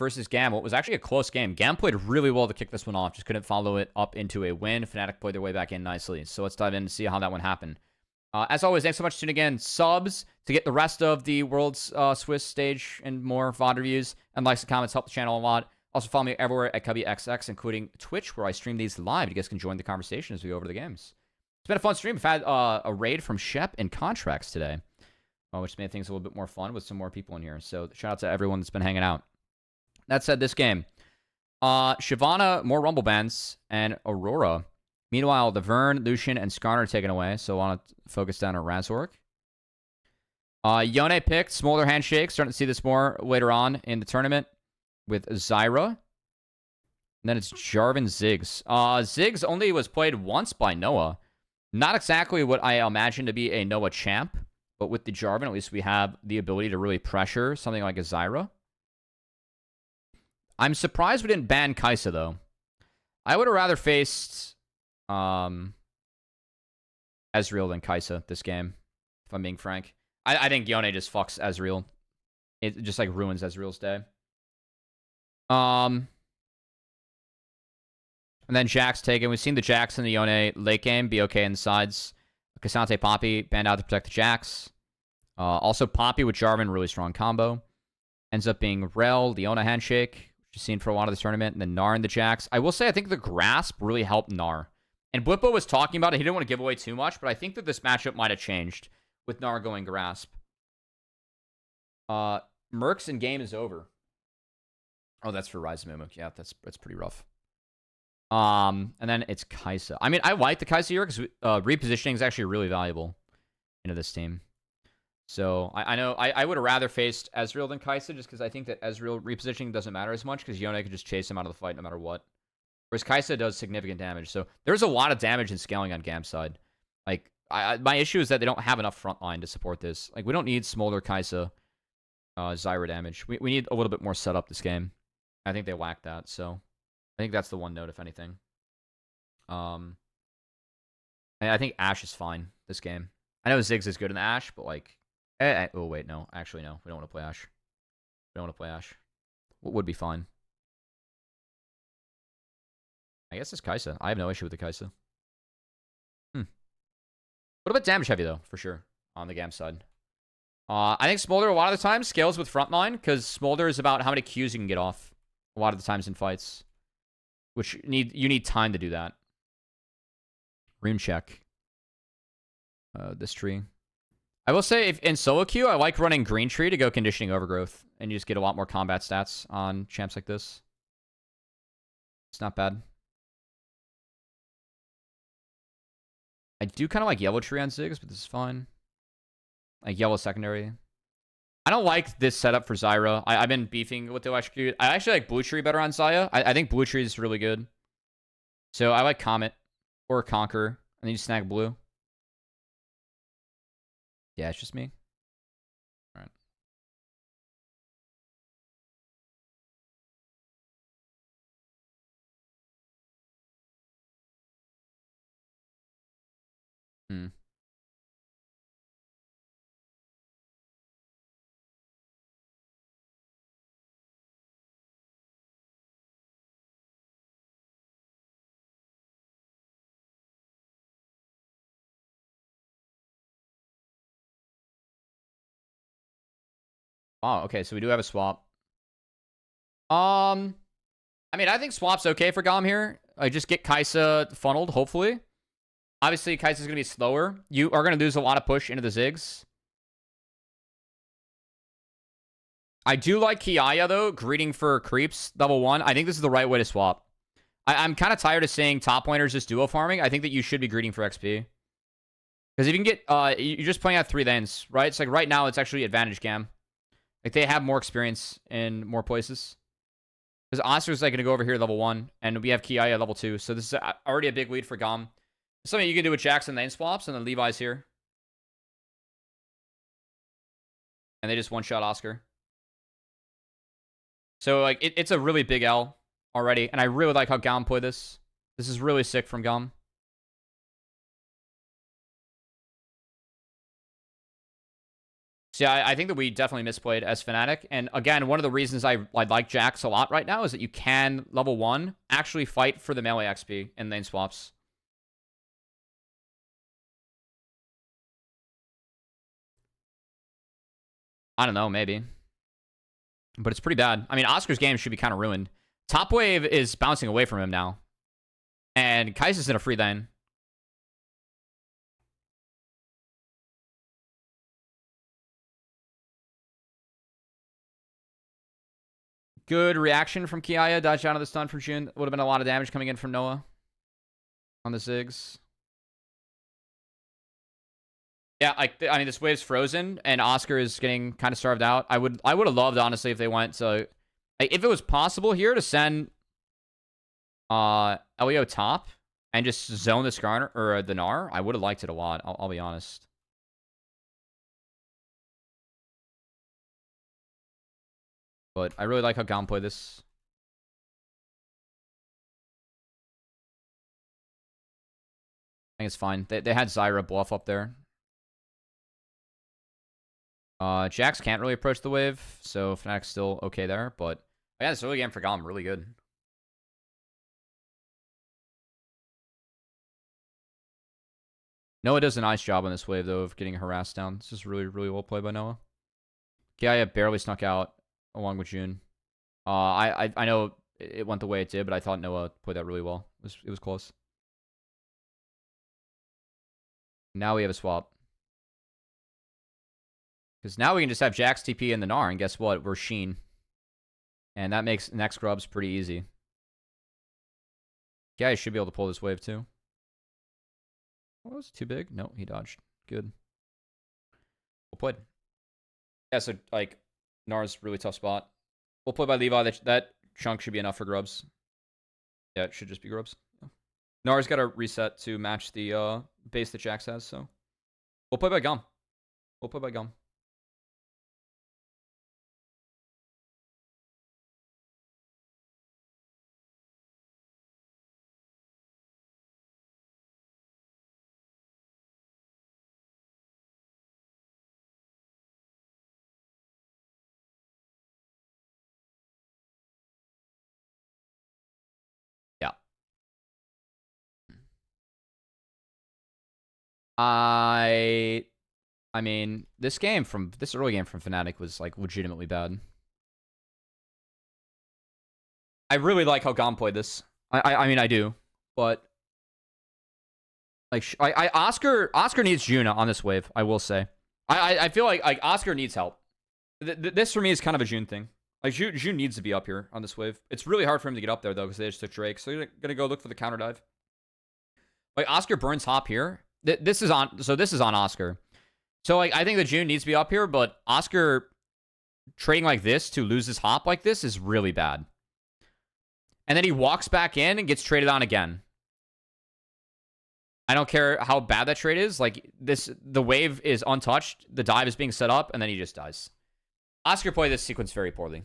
versus GAM. What was actually a close game. GAM played really well to kick this one off. Just couldn't follow it up into a win. Fnatic played their way back in nicely. So let's dive in and see how that one happened. As always, thanks so much for tuning in. Subs to get the rest of the World's Swiss stage and more VoD reviews. And likes and comments help the channel a lot. Also follow me everywhere at CubbyXX, including Twitch, where I stream these live. You guys can join the conversation as we go over the games. It's been a fun stream. I've had a raid from Shep in Contracts today, which made things a little bit more fun with some more people in here. So shout out to everyone that's been hanging out. That said, this game, Shyvana, more Rumble Bands, and Aurora. Meanwhile, the Vern, Lucian, and Skarner are taken away, so I want to focus down on Razork. Yone picked Smolder Handshake. Starting to see this more later on in the tournament with Zyra. And then it's Jarvan Ziggs. Ziggs only was played once by Noah. Not exactly what I imagine to be a Noah champ, but with the Jarvan, at least we have the ability to really pressure something like a Zyra. I'm surprised we didn't ban Kai'Sa, though. I would have rather faced Ezreal than Kai'Sa this game, if I'm being frank. I think Yone just fucks Ezreal. It just, like, ruins Ezreal's day. And then Jax taken. We've seen the Jax and the Yone late game be okay in the sides. Cassante Poppy banned out to protect the Jax. Also, Poppy with Jarvan, really strong combo. Ends up being Rel, Leona Handshake, which is seen for a lot of the tournament, and then Gnar and the Jax. I will say, I think the Grasp really helped Gnar. And Blippo was talking about it. He didn't want to give away too much, but I think that this matchup might have changed with Gnar going Grasp. Mercs and game is over. Oh, that's for Rise of Mimic. Yeah, that's pretty rough. And then it's Kai'Sa. I mean, I like the Kai'Sa here because repositioning is actually really valuable into this team. So I know I would have rather faced Ezreal than Kai'Sa just because I think that Ezreal repositioning doesn't matter as much because Yone could just chase him out of the fight no matter what. Whereas Kai'Sa does significant damage. So there's a lot of damage in scaling on GAM's side. Like, my issue is that they don't have enough frontline to support this. Like, we don't need Smolder Kai'Sa Zyra damage. We need a little bit more setup this game. I think they lack that, so I think that's the one note, if anything. And I think Ashe is fine this game. I know Ziggs is good in the Ashe, but like, oh wait, no, actually no, we don't want to play Ashe. We don't want to play Ashe. What would be fine? I guess it's Kai'Sa. I have no issue with the Kai'Sa. What about damage heavy though, for sure, on the GAM side. I think Smolder a lot of the time scales with frontline because Smolder is about how many Qs you can get off a lot of the times in fights, which you need time to do that. Rune check. This tree. I will say, if in solo queue, I like running green tree to go conditioning overgrowth, and you just get a lot more combat stats on champs like this. It's not bad. I do kind of like yellow tree on Ziggs, but this is fine. Like yellow secondary. I don't like this setup for Zyra. I've been beefing with the execute. I actually like blue tree better on Xayah. I think blue tree is really good. So I like Comet or Conquer, and then you snag blue. Yeah, it's just me. All right. Oh, okay, so we do have a swap. I mean, I think swap's okay for GAM here. I just get Kai'Sa funneled, hopefully. Obviously, Kai'Sa's going to be slower. You are going to lose a lot of push into the Ziggs. I do like Kiaya, though. Greeting for creeps, level 1. I think this is the right way to swap. I'm kind of tired of saying top laners just duo farming. I think that you should be greeting for XP. Because if you can get... you're just playing out 3 lanes, right? It's like right now, it's actually advantage GAM. Like, they have more experience in more places. Because Oscar's like going to go over here level 1, and we have Kiaya level 2. So this is already a big lead for GAM. Something you can do with Jackson lane swaps, and then Levi's here. And they just one-shot Oscar. So, like, it's a really big L already, and I really like how GAM played this. This is really sick from GAM. So yeah, I think that we definitely misplayed as Fnatic. And again, one of the reasons I like Jax a lot right now is that you can, level 1, actually fight for the melee XP in lane swaps. I don't know, maybe. But it's pretty bad. I mean, Oscar's game should be kind of ruined. Top wave is bouncing away from him now. And Kai'Sa's in a free lane. Good reaction from Kiaya. Dodged out of the stun from June. Would have been a lot of damage coming in from Noah on the Ziggs. Yeah, I mean, this wave's frozen, and Oscar is getting kind of starved out. I would have loved, honestly, if they went to... If it was possible here to send Elio top and just zone the Skarner, or the Gnar, I would have liked it a lot. I'll be honest. But I really like how GAM played this. I think it's fine. They had Zyra bluff up there. Jax can't really approach the wave, so Fnatic's still okay there. But yeah, this early game for GAM, really good. Noah does a nice job on this wave, though, of getting harassed down. This is really, really well played by Noah. Kiaya barely snuck out along with June. I know it went the way it did, but I thought Noah played that really well. It was close. Now we have a swap. Because now we can just have Jax TP in the Gnar, and guess what? We're Sheen. And that makes next grubs pretty easy. Kiaya should be able to pull this wave, too. Oh, was it too big? No, he dodged. Good. Well played. Yeah, so, like, Gnar's really tough spot. We'll play by Levi. That chunk should be enough for grubs. Yeah, it should just be grubs. Yeah. Gnar's got to reset to match the base that Jax has, so. We'll play by GAM. We'll play by GAM. Yeah. I mean, this early game from Fnatic was like legitimately bad. I really like how GAM played this. I mean, I do, but like Oscar needs Juna on this wave. I will say, I feel like Oscar needs help. This for me is kind of a June thing. Like June needs to be up here on this wave. It's really hard for him to get up there though because they just took Drake. So you're gonna go look for the counter dive. Like Oscar burns hop here. This is on Oscar. So like I think that June needs to be up here, but Oscar trading like this to lose his hop like this is really bad. And then he walks back in and gets traded on again. I don't care how bad that trade is. Like the wave is untouched. The dive is being set up, and then he just dies. Oscar played this sequence very poorly.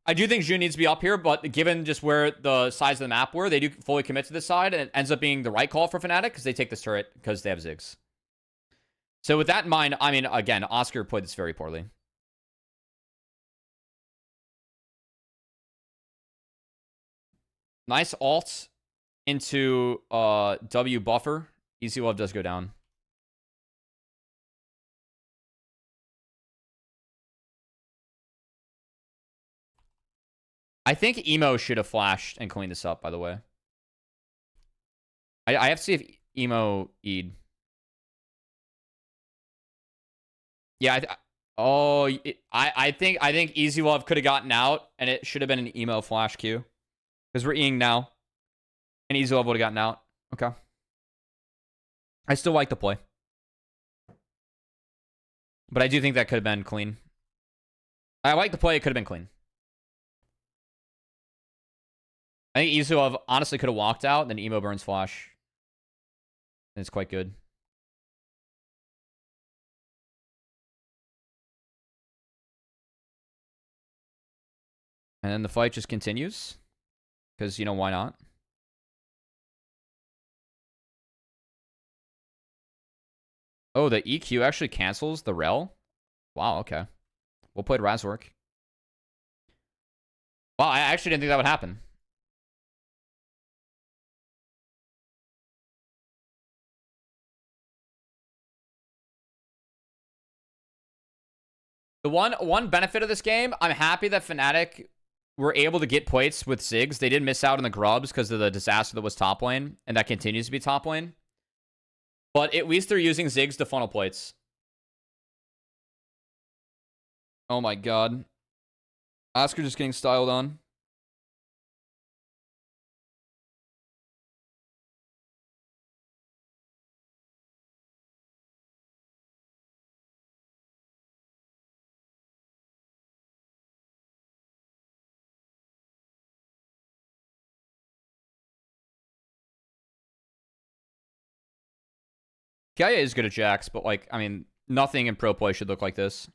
I do think June needs to be up here, but given just where the sides of the map were, they do fully commit to this side, and it ends up being the right call for Fnatic because they take this turret because they have Ziggs. So with that in mind, I mean, again, Oscar played this very poorly. Nice ult into W buffer. Easy Love does go down. I think Emo should have flashed and cleaned this up, by the way. I have to see if Emo E'd. Yeah, I think Easy Love could have gotten out, and it should have been an Emo flash Q. Because we're Eing now. And Easy Love would have gotten out. Okay. I still like the play. But I do think that could have been clean. I like the play. It could have been clean. I think Easy Love honestly could have walked out, then Emo burns flash. And it's quite good. And then the fight just continues. Because, you know, why not? Oh, the EQ actually cancels the rel? Wow, okay. We'll play Razork. Wow, I actually didn't think that would happen. The one benefit of this game, I'm happy that Fnatic were able to get plates with Ziggs. They did miss out on the grubs because of the disaster that was top lane, and that continues to be top lane. But at least they're using Ziggs to funnel plates. Oh my god. Oscar just getting styled on. Kaya is good at Jax, but like, I mean, nothing in pro play should look like this.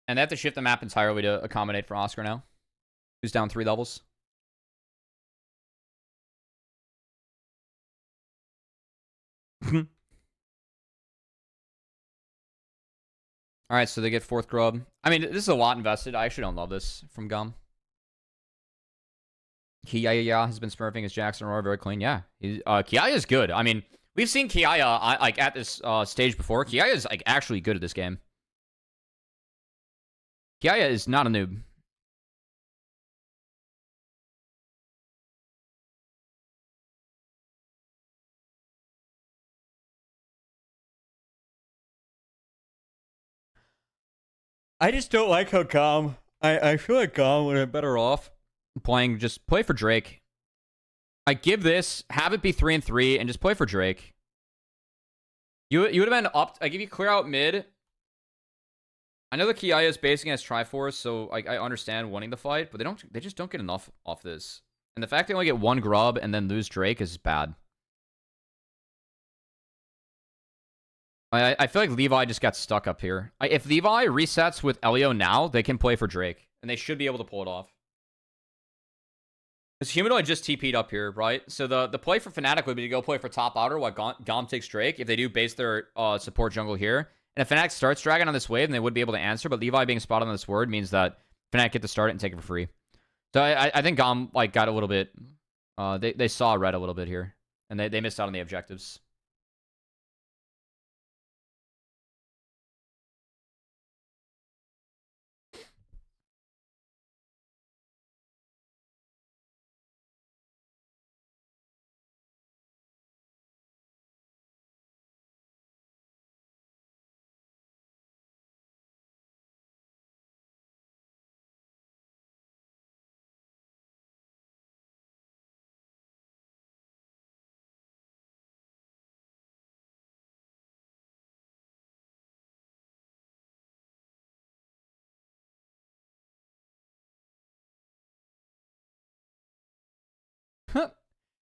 And they have to shift the map entirely to accommodate for Oscar now, who's down 3 levels. All right, so they get 4th grub. I mean, this is a lot invested. I actually don't love this from GAM. Kiaya has been smurfing his Jackson Aurora very clean. Yeah, Kiaya is good. I mean, we've seen Kiaya like at this stage before. Kiaya is like actually good at this game. Kiaya is not a noob. I just don't like how GAM. I feel like GAM would have better off playing. Just play for Drake. I give this, have it be 3-3, and just play for Drake. You would have been up. I give you clear out mid. I know the Kiaya is basing as Triforce, so I understand wanting the fight, but they just don't get enough off this. And the fact they only get 1 grub and then lose Drake is bad. I feel like Levi just got stuck up here. If Levi resets with Elio now, they can play for Drake. And they should be able to pull it off. Because Humanoid just TP'd up here, right? So the play for Fnatic would be to go play for top outer while GAM takes Drake. If they do base their support jungle here. And if Fnatic starts Dragon on this wave, then they would be able to answer. But Levi being spotted on this word means that Fnatic get to start it and take it for free. So I think GAM like got a little bit... They saw red a little bit here. And they missed out on the objectives.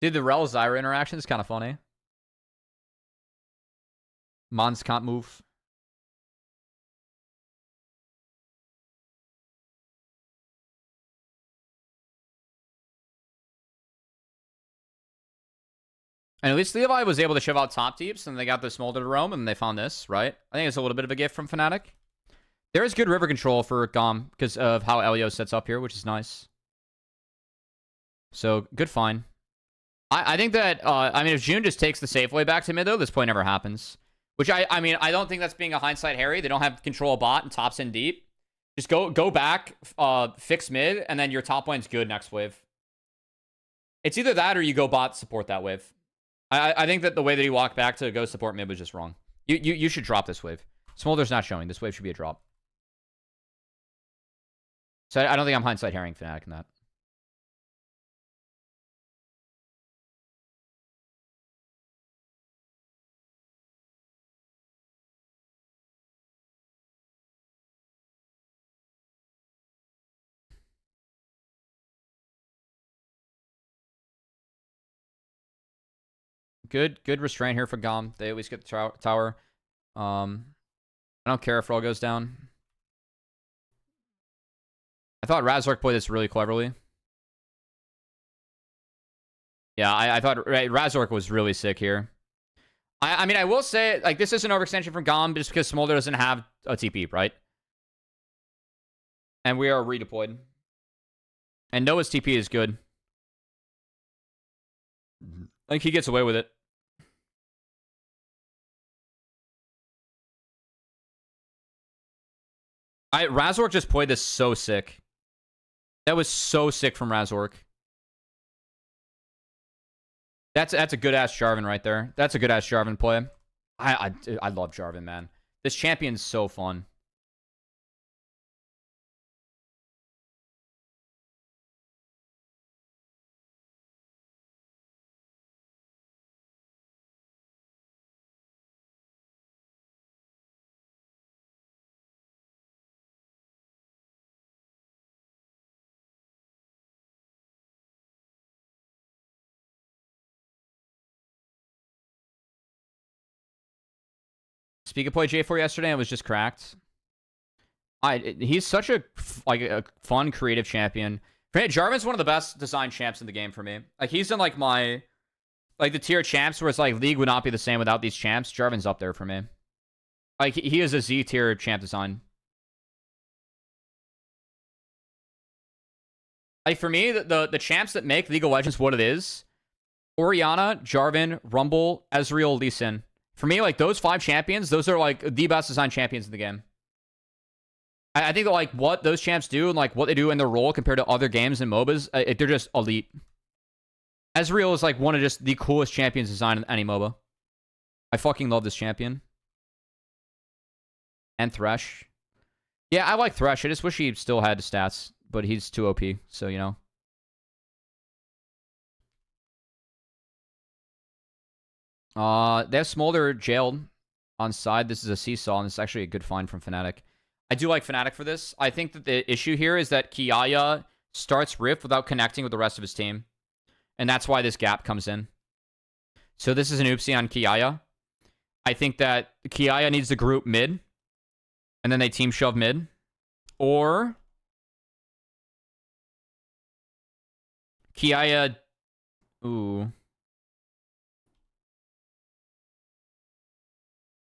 Dude, the Rel Zyra interaction is kind of funny. Mons can't move. And at least Levi was able to shove out top deeps, and they got the Smolder to roam, and they found this, right? I think it's a little bit of a gift from Fnatic. There is good river control for GAM because of how Elio sets up here, which is nice. So, good find. I think that, I mean, if June just takes the safe way back to mid, though, this play never happens. Which, I mean, I don't think that's being a hindsight Harry. They don't have control of bot and tops in deep. Just go back, fix mid, and then your top lane's good next wave. It's either that or you go bot support that wave. I think that the way that he walked back to go support mid was just wrong. You should drop this wave. Smolder's not showing. This wave should be a drop. So I don't think I'm hindsight herring Fnatic in that. Good restraint here for GAM. They always get the tower. I don't care if Roll goes down. I thought Razork played this really cleverly. Yeah, I thought Razork was really sick here. I mean, I will say, like, this is an overextension from GAM just because Smolder doesn't have a TP, right? And we are redeployed. And Noah's TP is good. Like, he gets away with it. Razork just played this so sick. That was so sick from Razork. That's a good-ass Jarvan right there. That's a good-ass Jarvan play. I love Jarvan, man. This champion's so fun. Speaker played J4 yesterday and was just cracked. He's such a fun, creative champion. Jarvan's one of the best designed champs in the game for me. Like, he's in, like, my... Like, the tier champs where it's like, League would not be the same without these champs. Jarvan's up there for me. Like, he is a Z tier champ design. Like, for me, the champs that make League of Legends what it is... Orianna, Jarvan, Rumble, Ezreal, Lee Sin. For me, like, those 5 champions, those are, like, the best designed champions in the game. I think that, like, what those champs do and, like, what they do in their role compared to other games and MOBAs, they're just elite. Ezreal is, like, one of just the coolest champions designed in any MOBA. I fucking love this champion. And Thresh. Yeah, I like Thresh. I just wish he still had the stats, but he's too OP, so, you know. They have Smolder jailed on side. This is a seesaw, and it's actually a good find from Fnatic. I do like Fnatic for this. I think that the issue here is that Kiaya starts Rift without connecting with the rest of his team. And that's why this gap comes in. So this is an oopsie on Kiaya. I think that Kiaya needs to group mid. And then they team shove mid. Or... Kiaya... Ooh...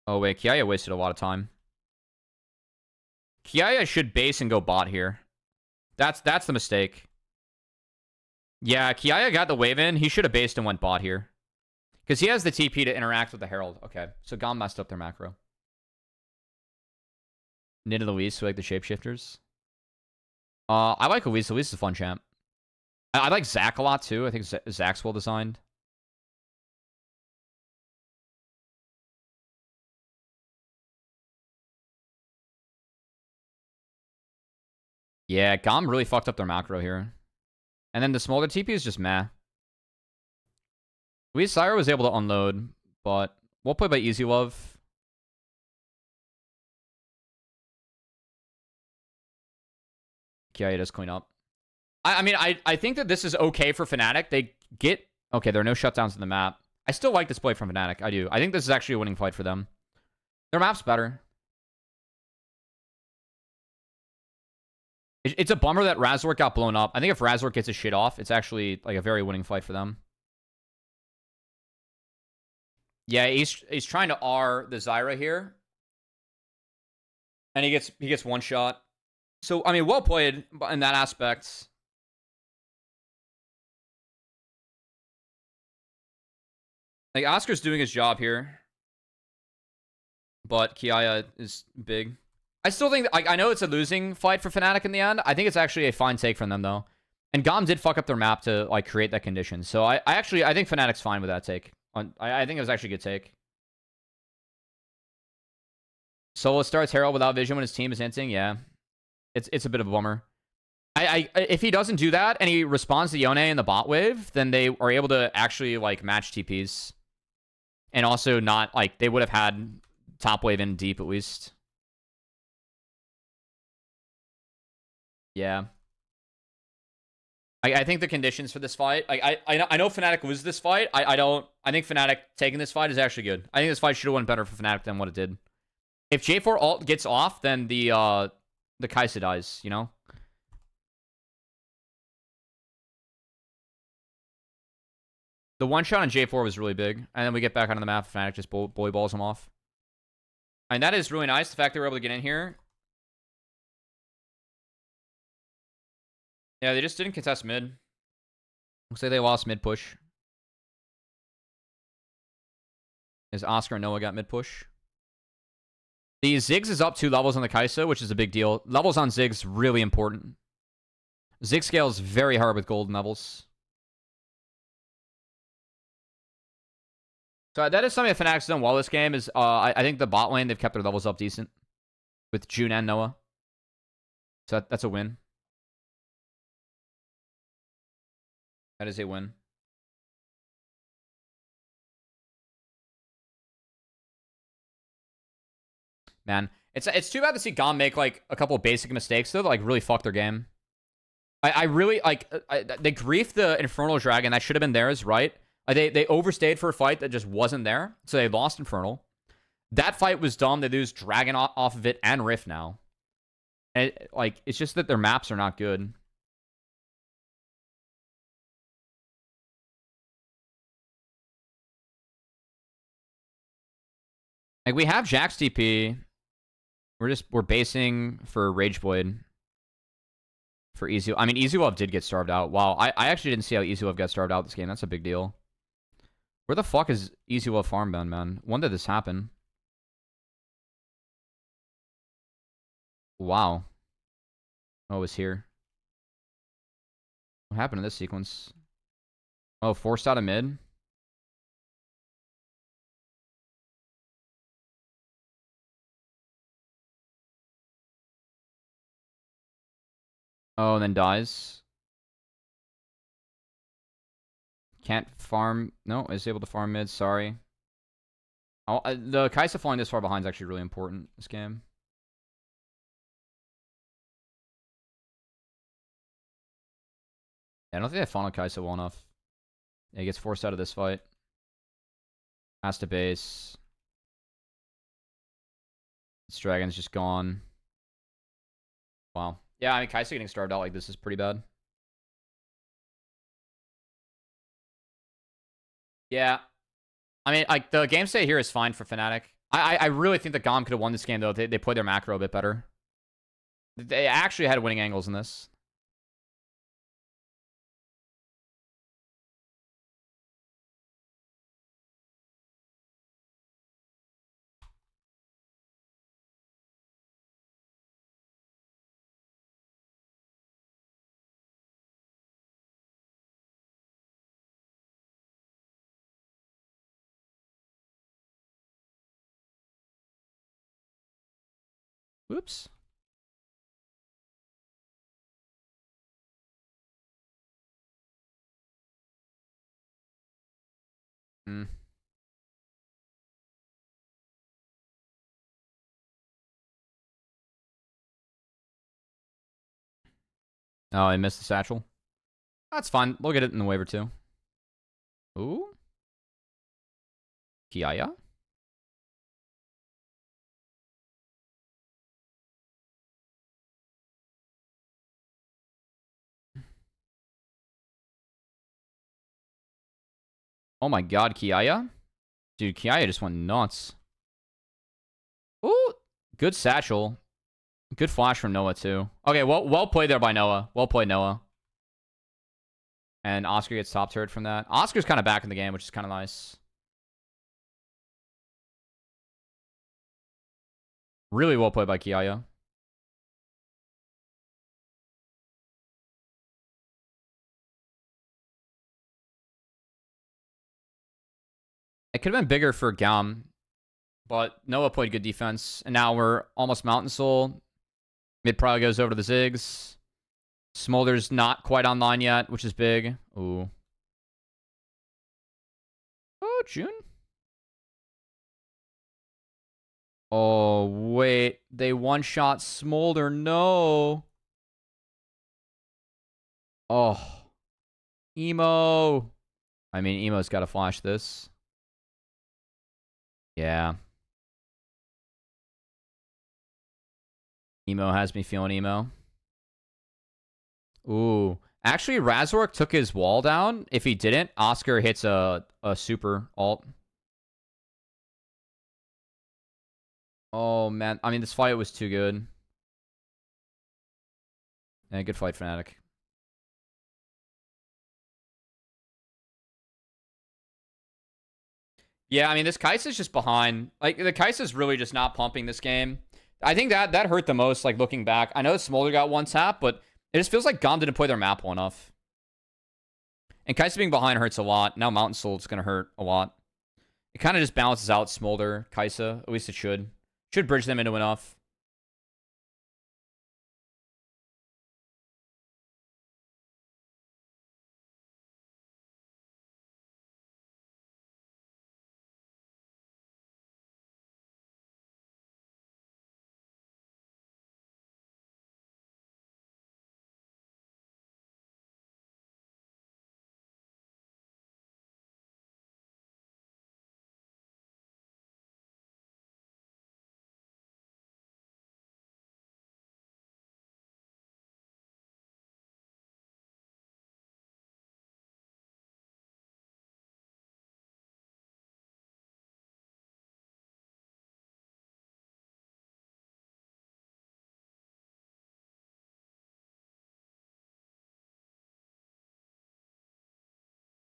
Oh, wait. Kiaya wasted a lot of time. Kiaya should base and go bot here. That's the mistake. Yeah, Kiaya got the wave in. He should have based and went bot here. Because he has the TP to interact with the Herald. Okay, so GAM messed up their macro. Nid Louise, who like the shapeshifters. I like Louise. Louise is a fun champ. I like Zac a lot, too. I think Zac's well designed. Yeah, GAM really fucked up their macro here. And then the Smolder TP is just meh. Louise Sire was able to unload, but well played by Easy Love. Kiaya does clean up. I mean, I think that this is okay for Fnatic. They get... Okay, there are no shutdowns in the map. I still like this play from Fnatic. I do. I think this is actually a winning fight for them. Their map's better. It's a bummer that Razork got blown up. I think if Razork gets his shit off, it's actually like a very winning fight for them. Yeah, he's trying to R the Zyra here. And he gets one shot. So, I mean, well played in that aspect. Like, Oscar's doing his job here. But Kiaya is big. I still think that, I know it's a losing fight for Fnatic in the end. I think it's actually a fine take from them, though. And GAM did fuck up their map to, like, create that condition. So I think Fnatic's fine with that take. I think it was actually a good take. Solo starts Herald without vision when his team is hinting. Yeah. It's a bit of a bummer. If he doesn't do that and he responds to Yone in the bot wave, then they are able to actually, like, match TPs. And also not, like, they would have had top wave in deep at least. Yeah. I think the conditions for this fight... I know Fnatic loses this fight. I think Fnatic taking this fight is actually good. I think this fight should have went better for Fnatic than what it did. If J4 ult gets off, then the Kai'Sa dies, you know? The one shot on J4 was really big. And then we get back onto the map. Fnatic just bully balls him off. And that is really nice. The fact that we're able to get in here. Yeah, they just didn't contest mid. Looks like they lost mid push. As Oscar and Noah got mid push. The Ziggs is up 2 levels on the Kai'Sa, which is a big deal. Levels on Ziggs, really important. Zig scales very hard with golden levels. So that is something that Fnatic's done well this game. Is I think the bot lane, they've kept their levels up decent. With June and Noah. So that's a win. That is a win. Man, it's too bad to see GAM make like a couple of basic mistakes though, that like really fuck their game. I really like they griefed the Infernal Dragon. That should have been theirs, right? They overstayed for a fight that just wasn't there, so they lost Infernal. That fight was dumb. They lose Dragon off of it and Rift now. And like it's just that their maps are not good. Like we have Jax TP. We're basing for Rage Void. For Easy. I mean, EasyWolf did get starved out. Wow, I actually didn't see how EasyWolf got starved out this game. That's a big deal. Where the fuck is EasyWolf farm been, man? When did this happen? Wow. Oh, it was here. What happened in this sequence? Oh, forced out of mid? Oh, and then dies. Can't farm. No, is able to farm mid. Sorry. Oh, the Kai'Sa falling this far behind is actually really important this game. Yeah, I don't think I funneled Kai'Sa well enough. Yeah, he gets forced out of this fight. Has to base. This dragon's just gone. Wow. Yeah, I mean, Kai'Sa getting starved out like this is pretty bad. Yeah. I mean, like, the game state here is fine for Fnatic. I really think that GAM could have won this game, though. They played their macro a bit better. They actually had winning angles in this. Whoops. Hmm. Oh, I missed the satchel. That's fine. We'll get it in the wave or two. Ooh. Kiaya? Oh my god, Kiaya? Dude, Kiaya just went nuts. Ooh. Good satchel. Good flash from Noah, too. Okay, well played there by Noah. Well played, Noah. And Oscar gets top turret from that. Oscar's kind of back in the game, which is kind of nice. Really well played by Kiaya. It could have been bigger for GAM, but Noah played good defense. And now we're almost Mountain Soul. Mid probably goes over to the Ziggs. Smolder's not quite online yet, which is big. Ooh. Oh, June. Oh, wait. They one-shot Smolder. No. Oh. Emo. I mean, Emo's got to flash this. Yeah. Emo has me feeling emo. Ooh. Actually, Razork took his wall down. If he didn't, Oscar hits a super alt. Oh, man. I mean, this fight was too good. Yeah, good fight, Fnatic. Yeah, I mean, this Kai'Sa's just behind. Like, the Kai'Sa's really just not pumping this game. I think that hurt the most, like, looking back. I know Smolder got one tap, but it just feels like GAM didn't play their map well enough. And Kai'Sa being behind hurts a lot. Now Mountain Soul's going to hurt a lot. It kind of just balances out Smolder, Kai'Sa. At least it should. Should bridge them into enough.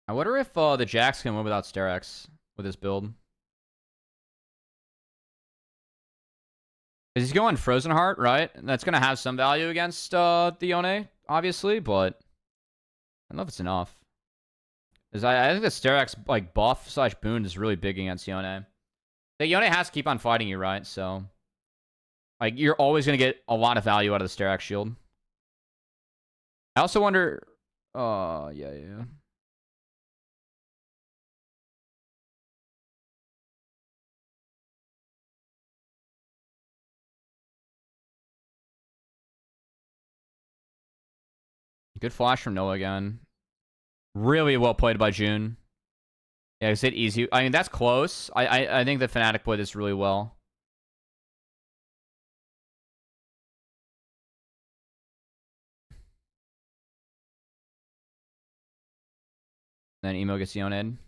I wonder if the Jax can win without Sterex with this build. He's going Frozen Heart, right? And that's going to have some value against the Yone, obviously, but I don't know if it's enough. Because I think the Sterex like buff / boon is really big against Yone. The Yone has to keep on fighting you, right? So, like, you're always going to get a lot of value out of the Sterex shield. I also wonder... yeah. Good flash from Noah again. Really well played by June. Yeah, it's easy. I mean, that's close. I think the Fnatic played this really well. Then Emo gets Yoned.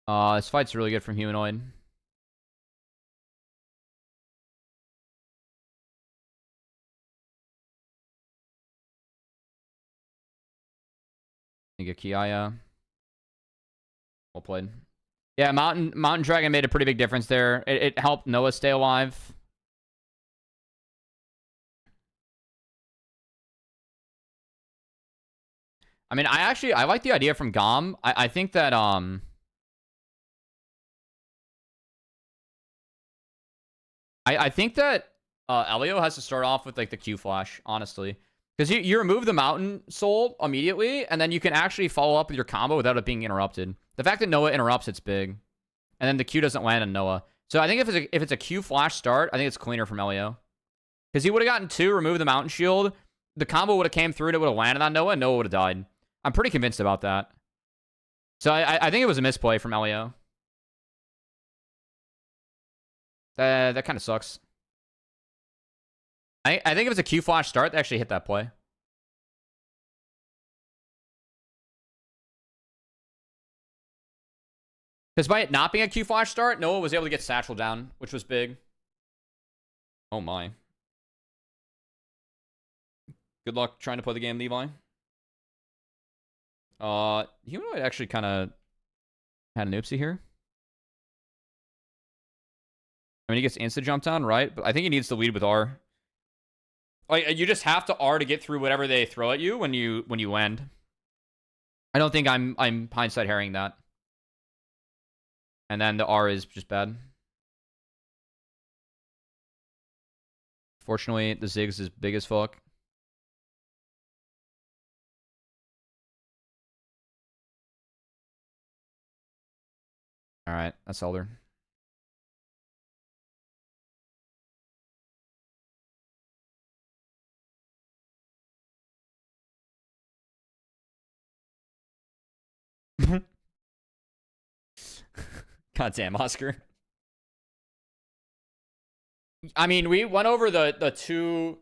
This fight's really good from Humanoid. You get Kiaya. Well played. Yeah, Mountain Dragon made a pretty big difference there. It helped Noah stay alive. I mean, I like the idea from GAM. I think that I think that Elio has to start off with like the Q flash, honestly. Because you remove the Mountain Soul immediately, and then you can actually follow up with your combo without it being interrupted. The fact that Noah interrupts, it's big. And then the Q doesn't land on Noah. So I think if it's a Q flash start, I think it's cleaner from Elio. Because he would have gotten 2, remove the Mountain Shield. The combo would have came through and it would have landed on Noah, and Noah would have died. I'm pretty convinced about that. So I think it was a misplay from Elio. That kind of sucks. I think if it's a Q flash start, they actually hit that play. Because by it not being a Q flash start, Noah was able to get Satchel down, which was big. Oh my. Good luck trying to play the game, Levi. Humanoid actually kind of had an oopsie here. I mean, he gets insta jump down, right? But I think he needs to lead with R. Like, you just have to R to get through whatever they throw at you when you land. I don't think I'm hindsight herring that. And then the R is just bad. Fortunately, the Ziggs is big as fuck. Alright, that's Elder. Goddamn, Oscar. I mean, we went over the 2...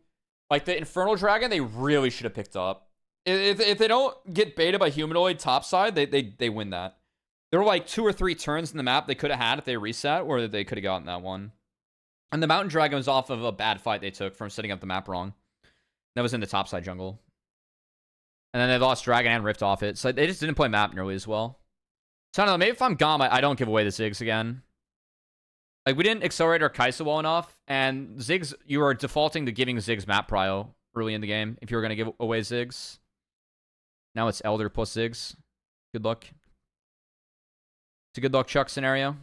Like, the Infernal Dragon, they really should have picked up. If they don't get baited by humanoid topside, they win that. There were like 2 or 3 turns in the map they could have had if they reset, or they could have gotten that one. And the Mountain Dragon was off of a bad fight they took from setting up the map wrong. That was in the topside jungle. And then they lost Dragon and Rift off it. So they just didn't play map nearly as well. So I don't know. Maybe if I'm GAM, I don't give away the Ziggs again. Like, we didn't accelerate our Kai'Sa well enough. And Ziggs, you are defaulting to giving Ziggs map prio early in the game if you were going to give away Ziggs. Now it's Elder plus Ziggs. Good luck. It's a good luck Chuck scenario.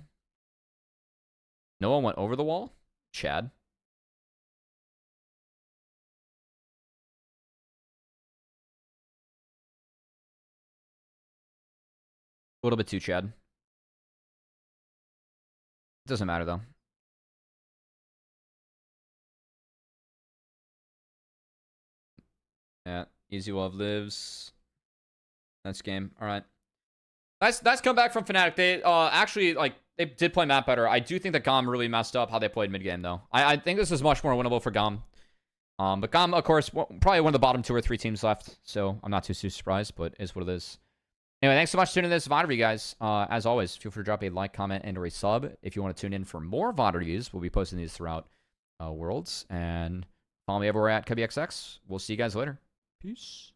No one went over the wall? Chad. A little bit too Chad. Doesn't matter, though. Yeah, Easy Love lives. Nice game. All right. Nice comeback from Fnatic. They actually, like, they did play map better. I do think that GAM really messed up how they played mid-game, though. I think this is much more winnable for GAM. But GAM, of course, probably one of the bottom 2 or 3 teams left. So I'm not too surprised, but it is what it is. Anyway, thanks so much for tuning in to this VoD review, guys. As always, feel free to drop a like, comment, and or a sub. If you want to tune in for more VoD reviews, we'll be posting these throughout Worlds. And follow me everywhere at CubbyXX. We'll see you guys later. Peace.